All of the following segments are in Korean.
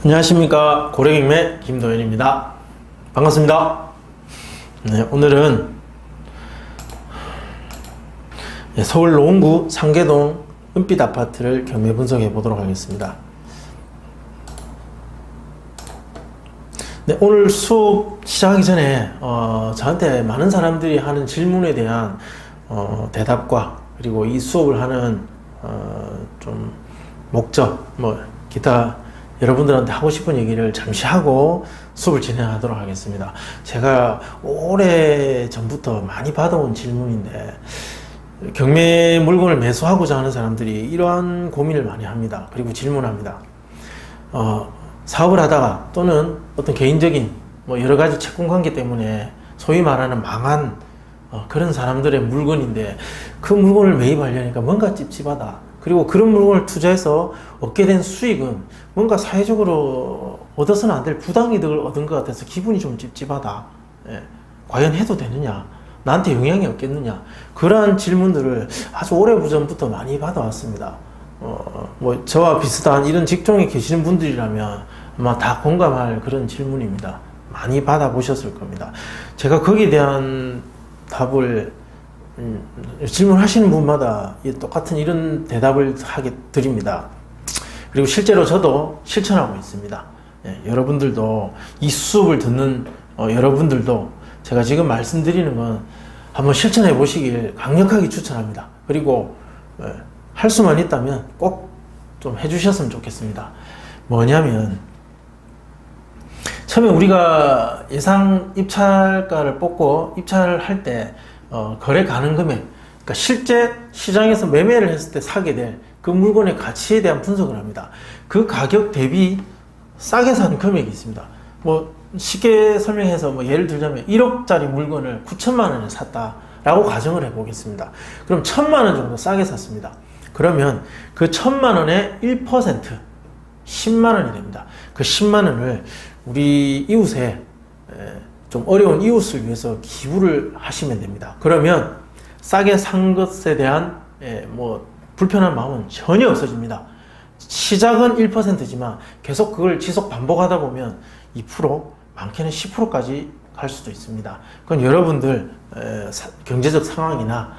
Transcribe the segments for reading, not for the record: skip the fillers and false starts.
안녕하십니까. 고래경매 김도현입니다. 반갑습니다. 네, 오늘은 서울 노원구 상계동 은빛 아파트를 경매 분석해 보도록 하겠습니다. 네, 오늘 수업 시작하기 전에 저한테 많은 사람들이 하는 질문에 대한 대답과 그리고 이 수업을 하는 좀 목적 기타 여러분들한테 하고 싶은 얘기를 잠시 하고 수업을 진행하도록 하겠습니다. 제가 오래 전부터 많이 받아온 질문인데, 경매 물건을 매수하고자 하는 사람들이 이러한 고민을 많이 합니다. 그리고 질문합니다. 사업을 하다가 또는 어떤 개인적인 여러 가지 채권 관계 때문에 소위 말하는 망한 그런 사람들의 물건인데, 그 물건을 매입하려니까 뭔가 찝찝하다. 그리고 그런 물건을 투자해서 얻게 된 수익은 뭔가 사회적으로 얻어서는 안 될 부당이득을 얻은 것 같아서 기분이 좀 찝찝하다. 과연 해도 되느냐? 나한테 영향이 없겠느냐? 그러한 질문들을 아주 오래전부터 많이 받아왔습니다. 저와 비슷한 이런 직종에 계시는 분들이라면 아마 다 공감할 그런 질문입니다. 많이 받아보셨을 겁니다. 제가 거기에 대한 답을 질문하시는 분마다 똑같은 이런 대답을 드립니다. 그리고 실제로 저도 실천하고 있습니다. 여러분들도 이 수업을 듣는 여러분들도 제가 지금 말씀드리는 건 한번 실천해 보시길 강력하게 추천합니다. 그리고 할 수만 있다면 꼭 좀 해주셨으면 좋겠습니다. 뭐냐면, 처음에 우리가 예상 입찰가를 뽑고 입찰을 할 때 거래 가능 금액, 그러니까 실제 시장에서 매매를 했을 때 사게 될 그 물건의 가치에 대한 분석을 합니다. 그 가격 대비 싸게 산 금액이 있습니다. 쉽게 설명해서 예를 들자면 1억짜리 물건을 9천만 원에 샀다라고 가정을 해보겠습니다. 그럼 1,000만 원 정도 싸게 샀습니다. 그러면 그 1,000만 원의 1%, 10만 원이 됩니다. 그 10만 원을 우리 이웃에 좀 어려운 이웃을 위해서 기부를 하시면 됩니다. 그러면 싸게 산 것에 대한 불편한 마음은 전혀 없어집니다. 시작은 1%지만 계속 그걸 지속 반복하다 보면 2%, 많게는 10%까지 갈 수도 있습니다. 그건 여러분들 경제적 상황이나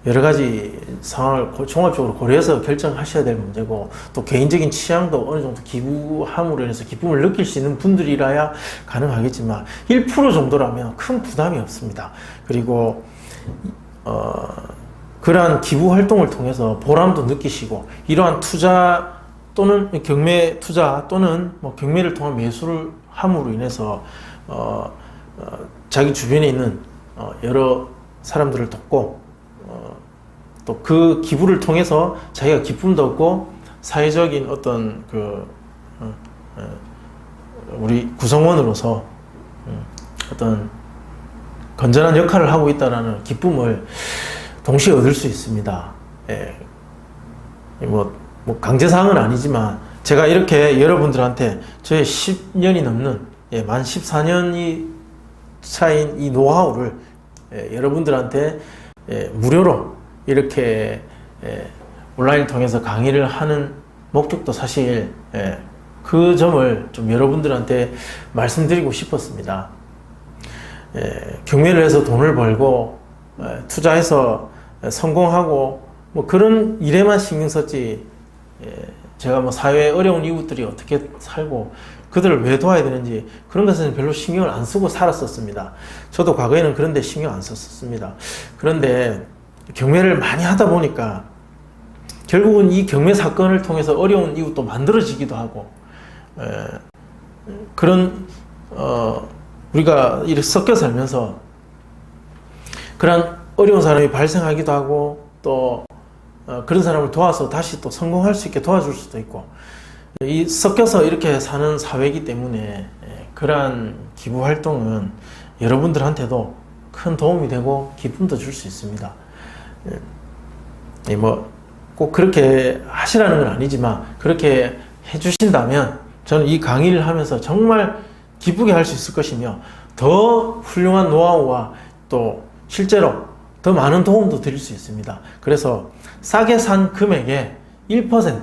여러 가지 상황을 종합적으로 고려해서 결정하셔야 될 문제고, 또 개인적인 취향도 어느 정도 기부함으로 인해서 기쁨을 느낄 수 있는 분들이라야 가능하겠지만 1% 정도라면 큰 부담이 없습니다. 그리고 그러한 기부 활동을 통해서 보람도 느끼시고, 이러한 투자 또는 경매 투자 또는 경매를 통한 매수를 함으로 인해서 자기 주변에 있는 여러 사람들을 돕고, 또 그 기부를 통해서 자기가 기쁨도 얻고 사회적인 어떤 우리 구성원으로서 어떤 건전한 역할을 하고 있다는 기쁨을 동시에 얻을 수 있습니다. 강제사항은 아니지만 제가 이렇게 여러분들한테 저의 10년이 넘는 만 14년이 차인 이 노하우를 여러분들한테 무료로 이렇게 온라인을 통해서 강의를 하는 목적도 사실 그 점을 좀 여러분들한테 말씀드리고 싶었습니다. 경매를 해서 돈을 벌고 투자해서 성공하고 그런 일에만 신경 썼지, 제가 사회에 어려운 이웃들이 어떻게 살고 그들을 왜 도와야 되는지 그런 것은 별로 신경을 안 쓰고 살았었습니다. 저도 과거에는 그런 데 신경 안 썼습니다. 그런데 경매를 많이 하다 보니까 결국은 이 경매 사건을 통해서 어려운 이웃도 만들어지기도 하고, 그런 우리가 이렇게 섞여 살면서 그런 어려운 사람이 발생하기도 하고, 또 그런 사람을 도와서 다시 또 성공할 수 있게 도와줄 수도 있고, 이 섞여서 이렇게 사는 사회이기 때문에 그러한 기부 활동은 여러분들한테도 큰 도움이 되고 기쁨도 줄 수 있습니다. 꼭 그렇게 하시라는 건 아니지만 그렇게 해주신다면 저는 이 강의를 하면서 정말 기쁘게 할 수 있을 것이며, 더 훌륭한 노하우와 또 실제로 더 많은 도움도 드릴 수 있습니다. 그래서 싸게 산 금액의 1%,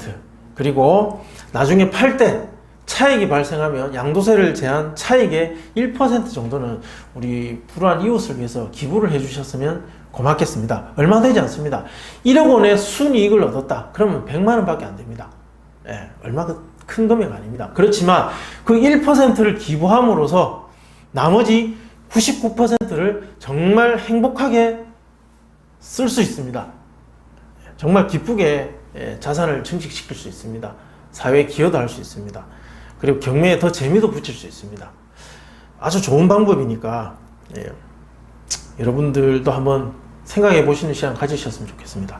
그리고 나중에 팔 때 차익이 발생하면 양도세를 제한 차익의 1% 정도는 우리 불우한 이웃을 위해서 기부를 해주셨으면 고맙겠습니다. 얼마 되지 않습니다. 1억 원의 순이익을 얻었다. 그러면 100만 원밖에 안 됩니다. 예, 얼마 큰 금액 아닙니다. 그렇지만 그 1%를 기부함으로써 나머지 99%를 정말 행복하게 쓸 수 있습니다. 정말 기쁘게 자산을 증식시킬 수 있습니다. 사회에 기여도 할 수 있습니다. 그리고 경매에 더 재미도 붙일 수 있습니다. 아주 좋은 방법이니까 여러분들도 한번 생각해 보시는 시간 가지셨으면 좋겠습니다.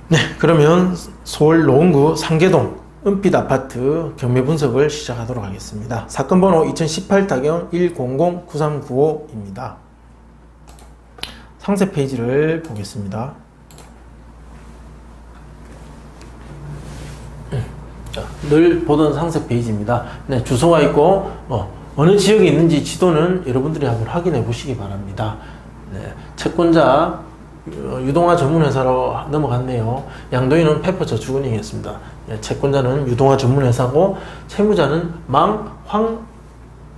네, 그러면 서울 노원구 상계동 은빛 아파트 경매 분석을 시작하도록 하겠습니다. 사건 번호 2018-100-9395입니다. 상세 페이지를 보겠습니다. 자, 늘 보던 상세 페이지입니다. 네, 주소가 있고 어느 지역에 있는지 지도는 여러분들이 한번 확인해 보시기 바랍니다. 네, 채권자 유동화 전문회사로 넘어갔네요. 양도인은 페퍼저축은행이었습니다. 네, 채권자는 유동화 전문회사고 채무자는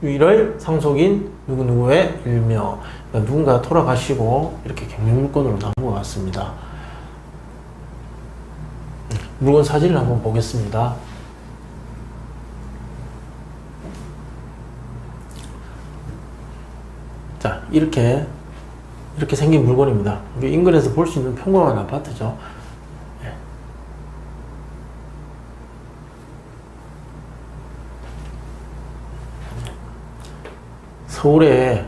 황유일의 상속인 누구누구의 일명. 그러니까 누군가 돌아가시고 이렇게 경매물건으로 나온 것 같습니다. 물건 사진을 한번 보겠습니다. 자, 이렇게 생긴 물건입니다. 우리 인근에서 볼 수 있는 평범한 아파트죠. 네. 서울에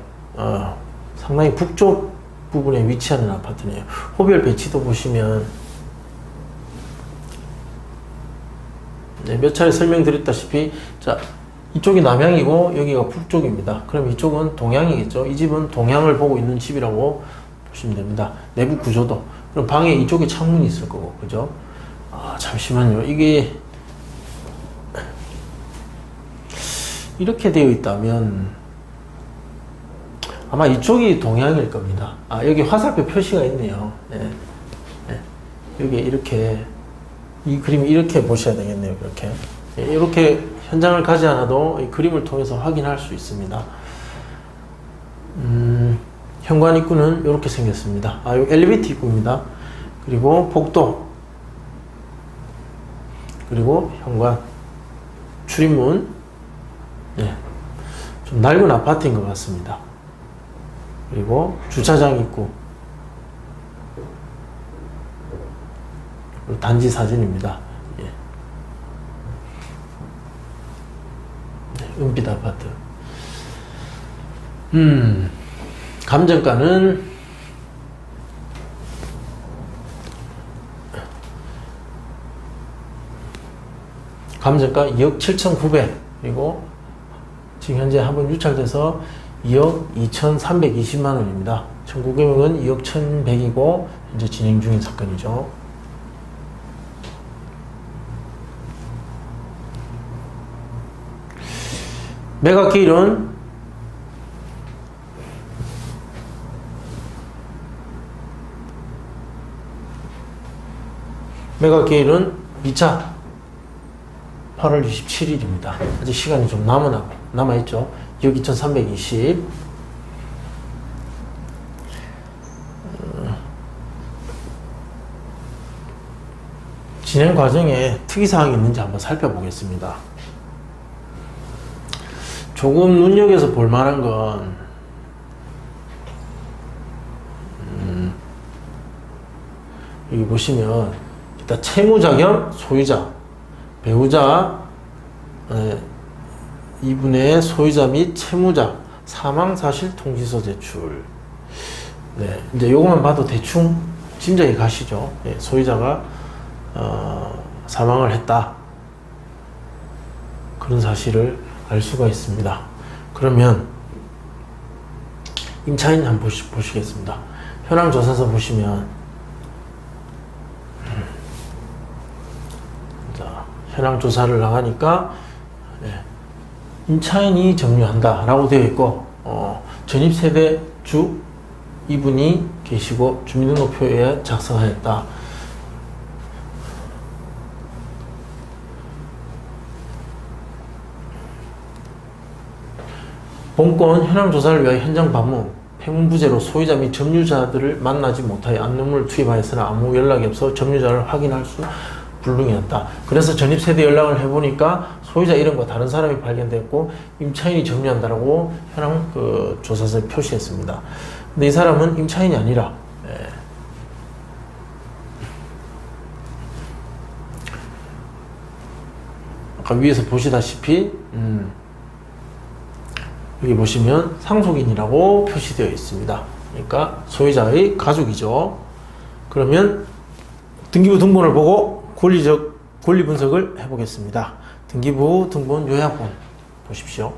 상당히 북쪽 부분에 위치하는 아파트네요. 호별 배치도 보시면 네, 몇 차례 설명드렸다시피 자, 이쪽이 남향이고 여기가 북쪽입니다. 그럼 이쪽은 동향이겠죠. 이 집은 동향을 보고 있는 집이라고 보시면 됩니다. 내부 구조도. 그럼 방에 이쪽에 창문이 있을 거고, 그죠? 아, 잠시만요. 이게 이렇게 되어 있다면 아마 이쪽이 동향일 겁니다. 아, 여기 화살표 표시가 있네요. 네. 네. 여기 이렇게 이 그림 이렇게 보셔야 되겠네요. 이렇게. 이렇게 현장을 가지 않아도 이 그림을 통해서 확인할 수 있습니다. 현관 입구는 이렇게 생겼습니다. 아, 여기 엘리베이터 입구입니다. 그리고 복도, 그리고 현관, 출입문. 네, 좀 낡은 아파트인 것 같습니다. 그리고 주차장 입구, 그리고 단지 사진입니다. 은빛 아파트. 감정가는 감정가 2억 7,900. 그리고 지금 현재 한번 유찰돼서 2억 2,320만 원입니다. 청구 금액은 2억 1,100이고 현재 진행 중인 사건이죠. 매각기일은 미차 8월 27일입니다. 아직 시간이 좀 남아있죠. 2억 2,320. 진행 과정에 특이사항이 있는지 한번 살펴보겠습니다. 조금 눈여겨서 볼 만한 건 여기 보시면 일단 채무자 겸 소유자, 배우자, 이분의 소유자 및 채무자 사망사실 통지서 제출. 네, 이제 요것만 봐도 대충 짐작이 가시죠. 네, 소유자가 사망을 했다, 그런 사실을 알 수가 있습니다. 그러면 임차인 한번 보시겠습니다. 현황 조사서 보시면 자, 현황 조사를 나가니까 임차인이 점유한다 라고 되어 있고 전입세대주 이분이 계시고 주민등록표에 작성하였다. 본건 현황 조사를 위하여 현장 방문, 폐문부재로 소유자 및 점유자들을 만나지 못하여 압류물을 투입하였으나 아무 연락이 없어 점유자를 확인할 수 불능이었다. 그래서 전입세대 연락을 해보니까 소유자 이름과 다른 사람이 발견됐고 임차인이 점유한다라고 현황 조사서에 표시했습니다. 근데 이 사람은 임차인이 아니라 아까 위에서 보시다시피 여기 보시면 상속인이라고 표시되어 있습니다. 그러니까 소유자의 가족이죠. 그러면 등기부 등본을 보고 권리 분석을 해보겠습니다. 등기부 등본 요약본 보십시오.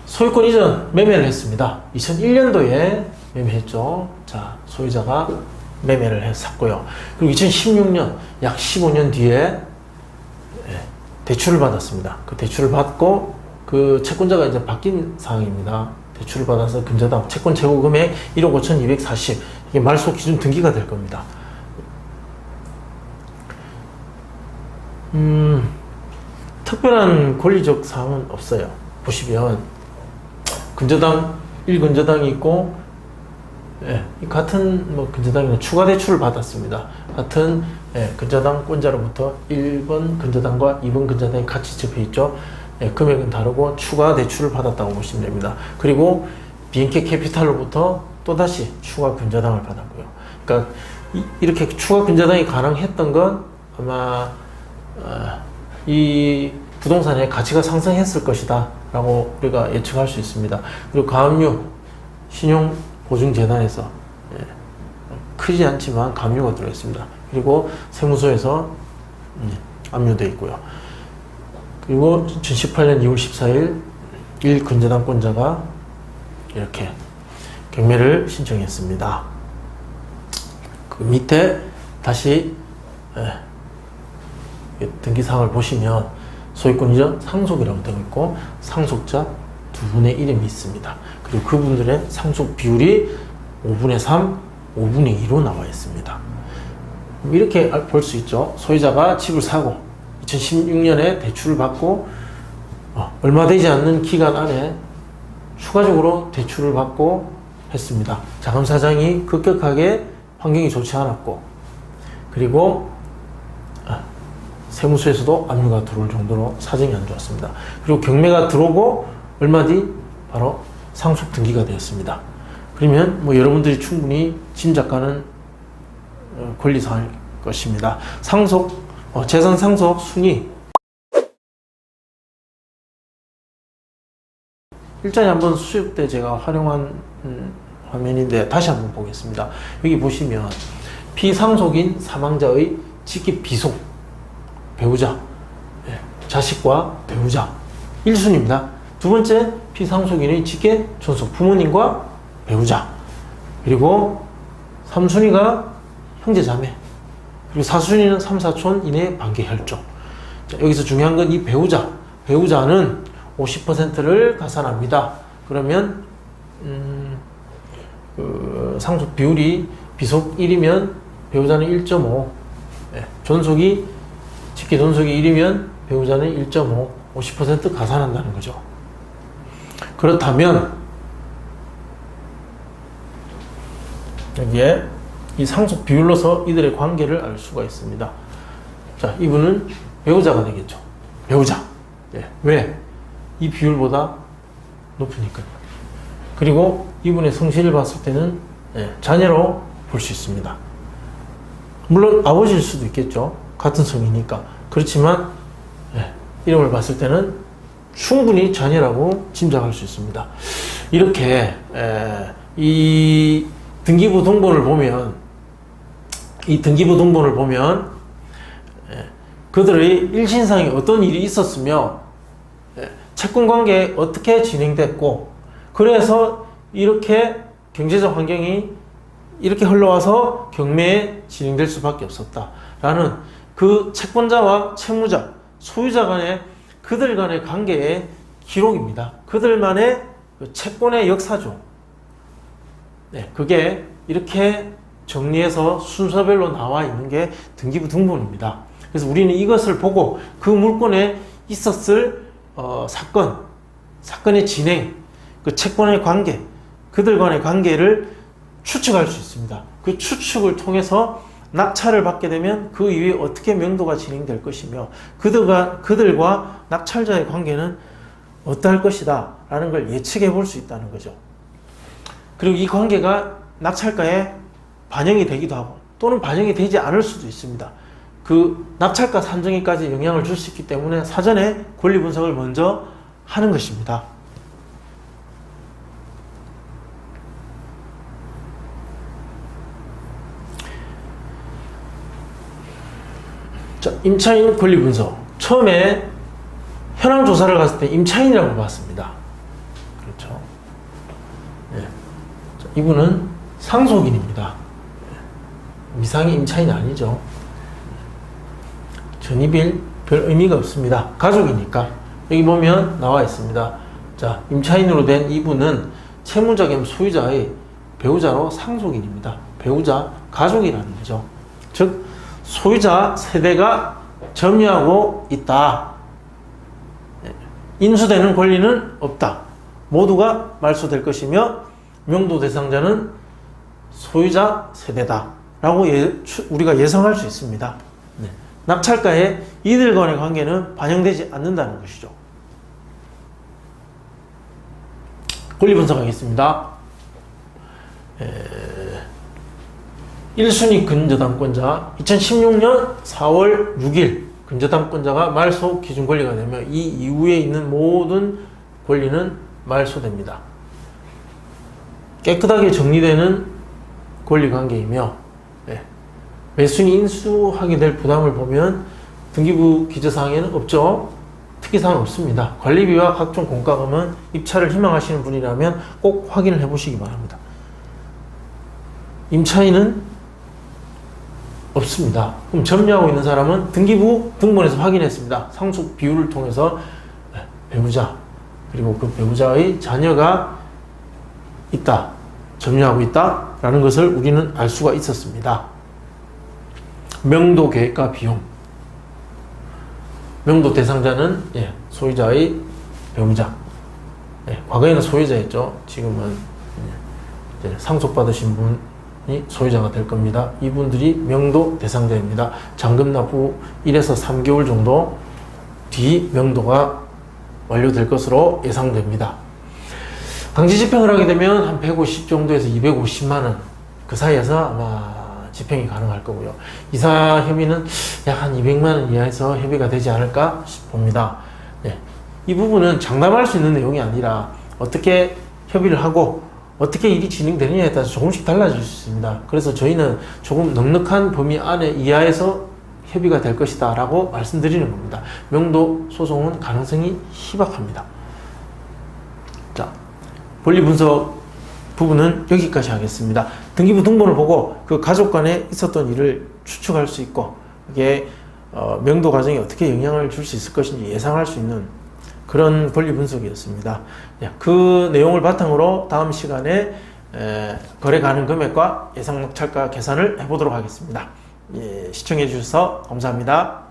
소유권 이전 매매를 했습니다. 2001년도에 매매했죠. 자, 소유자가 매매를 해서 샀고요. 그리고 2016년 약 15년 뒤에 대출을 받았습니다. 그 대출을 받고 그 채권자가 이제 바뀐 상황입니다. 대출을 받아서 근저당 채권 최고 금액 1억 5,240 이게 말소 기준 등기가 될 겁니다. 특별한 권리적 사항은 없어요. 보시면 근저당 1근저당이 있고 같은 근저당이나 추가 대출을 받았습니다. 같은 근저당권자로부터 1번 근저당과 2번 근저당이 같이 접해 있죠. 금액은 다르고 추가 대출을 받았다고 보시면 됩니다. 그리고 BNK 캐피탈로부터 또다시 추가 근저당을 받았고요. 그러니까 이렇게 추가 근저당이 가능했던 건 아마 이 부동산의 가치가 상승했을 것이다 라고 우리가 예측할 수 있습니다. 그리고 가압류 신용보증재단에서 크지 않지만 가압류가 들어있습니다. 그리고 세무서에서 압류되어 있고요. 그리고 2018년 2월 14일 1근저당권자가 이렇게 경매를 신청했습니다. 그 밑에 다시 등기사항을 보시면 소유권 이전 상속이라고 되어 있고 상속자 두 분의 이름이 있습니다. 그리고 그분들의 상속 비율이 5분의 3, 5분의 2로 나와 있습니다. 이렇게 볼 수 있죠. 소유자가 집을 사고 2016년에 대출을 받고 얼마 되지 않는 기간 안에 추가적으로 대출을 받고 했습니다. 자금사정이 급격하게 환경이 좋지 않았고 그리고 세무서에서도 압류가 들어올 정도로 사정이 안 좋았습니다. 그리고 경매가 들어오고 얼마 뒤 바로 상속 등기가 되었습니다. 그러면 여러분들이 충분히 짐작가는 권리사항일 것입니다. 재산 상속 순위 일전에 한번 수업 때 제가 활용한 화면인데 다시 한번 보겠습니다. 여기 보시면 피상속인 사망자의 직계 비속 배우자, 자식과 배우자 1순위입니다. 두 번째 피상속인의 직계 존속 부모님과 배우자, 그리고 3순위가 형제자매, 그리고 4순위는 3, 4촌 이내 반계혈족. 자, 여기서 중요한 건 이 배우자는 50%를 가산합니다. 그러면 상속 비율이 비속 1이면 배우자는 1.5, 직계 존속이 1이면 배우자는 1.5, 50% 가산한다는 거죠. 그렇다면 여기에 이 상속 비율로서 이들의 관계를 알 수가 있습니다. 자, 이분은 배우자가 되겠죠. 배우자. 왜? 이 비율보다 높으니까요. 그리고 이분의 성실을 봤을 때는 자녀로 볼 수 있습니다. 물론 아버지일 수도 있겠죠. 같은 성이니까. 그렇지만 이름을 봤을 때는 충분히 자녀라고 짐작할 수 있습니다. 이렇게 이 등기부 등본을 보면 그들의 일신상에 어떤 일이 있었으며 채권관계에 어떻게 진행됐고 그래서 이렇게 경제적 환경이 이렇게 흘러와서 경매에 진행될 수밖에 없었다라는 그 채권자와 채무자, 소유자 간의 그들 간의 관계의 기록입니다. 그들만의 채권의 역사죠. 그게 이렇게 정리해서 순서별로 나와 있는 게 등기부 등본입니다. 그래서 우리는 이것을 보고 그 물건에 있었을 사건, 사건의 진행, 그 채권의 관계, 그들 간의 관계를 추측할 수 있습니다. 그 추측을 통해서 낙찰을 받게 되면 그 이후에 어떻게 명도가 진행될 것이며 그들과 낙찰자의 관계는 어떠할 것이다 라는 걸 예측해 볼 수 있다는 거죠. 그리고 이 관계가 낙찰가에 반영이 되기도 하고 또는 반영이 되지 않을 수도 있습니다. 그 낙찰가 산정에까지 영향을 줄 수 있기 때문에 사전에 권리 분석을 먼저 하는 것입니다. 자, 임차인 권리 분석. 처음에 현황 조사를 갔을 때 임차인이라고 봤습니다. 그렇죠. 네. 자, 이분은 상속인입니다. 미상의 임차인이 아니죠. 전입일 별 의미가 없습니다. 가족이니까. 여기 보면 나와 있습니다. 자, 임차인으로 된 이분은 채무자 겸 소유자의 배우자로 상속인입니다. 배우자, 가족이라는 거죠. 즉 소유자 세대가 점유하고 있다. 인수되는 권리는 없다. 모두가 말소될 것이며 명도 대상자는 소유자 세대다 라고 우리가 예상할 수 있습니다. 네. 낙찰가에 이들 간의 관계는 반영되지 않는다는 것이죠. 권리 분석하겠습니다. 1순위 근저당권자 2016년 4월 6일 근저당권자가 말소 기준 권리가 되며 이 이후에 있는 모든 권리는 말소됩니다. 깨끗하게 정리되는 권리관계이며 매수인이 인수하게 될 부담을 보면 등기부 기재사항에는 없죠. 특이사항은 없습니다. 관리비와 각종 공과금은 입찰을 희망하시는 분이라면 꼭 확인을 해보시기 바랍니다. 임차인은 없습니다. 그럼 점유하고 있는 사람은 등기부 등본에서 확인했습니다. 상속 비율을 통해서 배우자 그리고 그 배우자의 자녀가 있다, 점유하고 있다 라는 것을 우리는 알 수가 있었습니다. 명도 계획과 비용. 명도 대상자는 소유자의 배우자. 과거에는 소유자였죠. 지금은 상속받으신 분이 소유자가 될 겁니다. 이분들이 명도 대상자입니다. 잔금 납부 1에서 3개월 정도 뒤 명도가 완료될 것으로 예상됩니다. 강제 집행을 하게 되면 한 150 정도에서 250만원 그 사이에서 아마 집행이 가능할 거고요. 이사 협의는 약 한 200만원 이하에서 협의가 되지 않을까 봅니다. 이 부분은 장담할 수 있는 내용이 아니라 어떻게 협의를 하고 어떻게 일이 진행되느냐에 따라서 조금씩 달라질 수 있습니다. 그래서 저희는 조금 넉넉한 범위 안에 이하에서 협의가 될 것이다 라고 말씀드리는 겁니다. 명도 소송은 가능성이 희박합니다. 자, 권리 분석 부분은 여기까지 하겠습니다. 등기부 등본을 보고 그 가족 간에 있었던 일을 추측할 수 있고 이게 명도 과정에 어떻게 영향을 줄 수 있을 것인지 예상할 수 있는 그런 권리 분석이었습니다. 그 내용을 바탕으로 다음 시간에 거래 가능 금액과 예상 낙찰가 계산을 해보도록 하겠습니다. 시청해 주셔서 감사합니다.